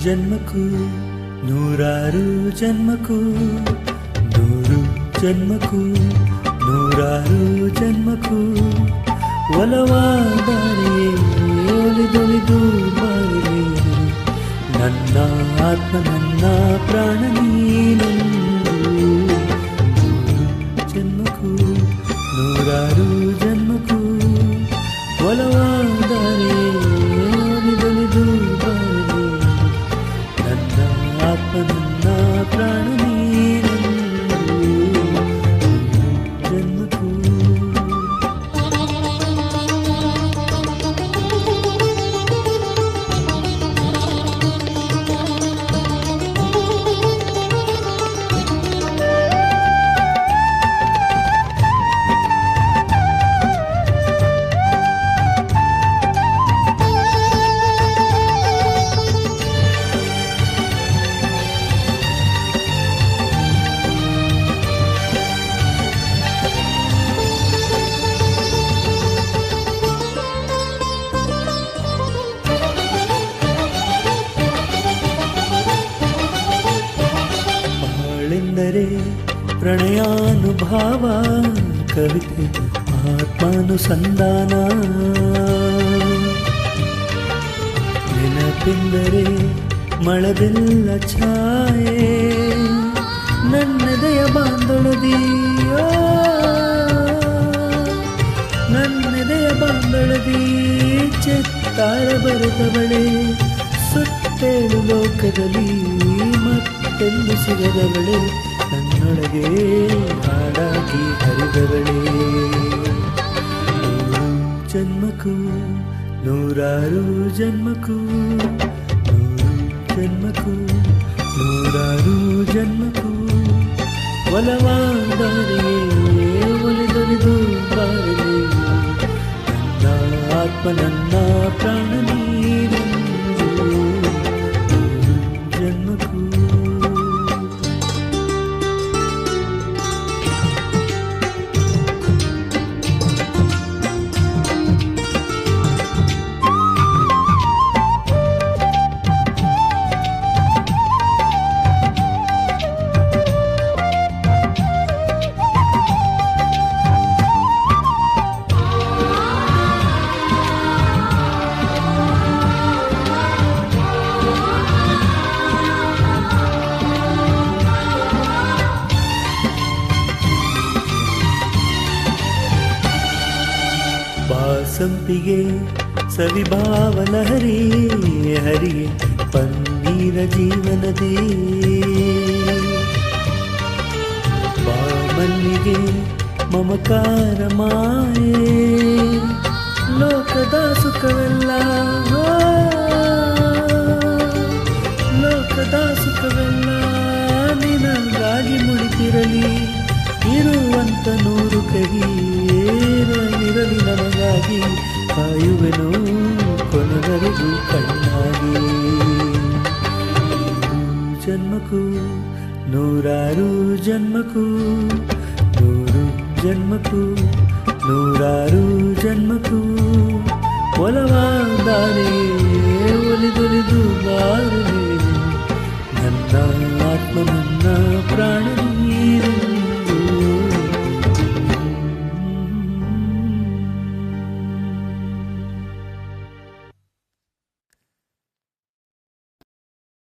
ಜನ್ಮಕ್ಕೂ ನೂರಾರು ಜನ್ಮಕ್ಕೂ ನೂರು ಜನ್ಮಕ್ಕೂ ನೂರಾರು ಜನ್ಮಕ್ಕೂ ಒಲವಾದರೆ ಒಲಿದೊಲಿದು ಬರಲಿ ನನ್ನ ಆತ್ಮ ನನ್ನ ಪ್ರಾಣ ನೀನೆಂದು. ನೂರು ಜನ್ಮಕ್ಕೂ ನೂರಾರು ಜನ್ಮಕ್ಕೂ ಒಲವಾದರೆ ಒಲಿದೊಲಿದು ಬರಲಿ ನನ್ನ ಆತ್ಮ ನನ್ನ ಪ್ರಾಣ ನೀನೆಂದು. ಜನ್ಮಕ್ಕೂ ಎಂದರೆ ಪ್ರಣಯಾನುಭಾವ ಕವಿತೆ ಆತ್ಮಾನುಸಂಧಾನ. ನೆನಪೆಂದರೆ ಮಳಬೆಲ್ಲ ಛಾಯೆ ನನ್ನೆದೆಯ ಬಾಂಧಳದಿಯೋ ನನ್ನೆದೆಯ ಬಾಂಧಳದಿ ಚಿತ್ತಾರ ಬರೆದವಳೆ ಸುತ್ತೇಳು ಲೋಕದಲ್ಲಿ ಮತ್ತೆಂದು ಸಿಗದವಳೆ ನನ್ನೊಳಗೆ ಹಾಡಾಗಿ ಹರಿದವಳೆ. ನೂರು ಜನ್ಮಕ್ಕೂ ನೂರಾರು ಜನ್ಮಕ್ಕೂ ನೂರು ಜನ್ಮಕ್ಕೂ ನೂರಾರು ಜನ್ಮಕ್ಕೂ ಒಲವಾದರೆ ಒಲಿದೊಲಿದು ಬಾರಲಿ ನನ್ನ ಆತ್ಮ ನನ್ನ ಪ್ರಾಣ ನೀನೆಂದು. ನೂರು ಜನ್ಮಕ್ಕೂ ಸಂಪಿಗೆ ಸವಿಭಾವನ ಹರಿ ಹರಿಯೇ ಪನ್ನೀರ ಜೀವನದೇ ಬಾಮಲ್ಲಿಗೆ ಮಮಕಾರ ಮಾಯೆ ಲೋಕದ ಸುಖವೆಲ್ಲ ಲೋಕದ ಸುಖವೆಲ್ಲ ನಿನಗಾಗಿ ಮುಡಿತಿರಲಿ ಇರುವಂತ ನೂರು ಕಹಿ ಇರಲಿ ನಮಗಾಗಿ ಕಾಯುವೆನು ಕೊನೆವರೆಗೂ ಕಣ್ಣಾಗಿ. ಜನ್ಮಕ್ಕೂ ನೂರಾರು ಜನ್ಮಕ್ಕೂ ನೂರು ಜನ್ಮಕ್ಕೂ ನೂರಾರು ಜನ್ಮಕ್ಕೂ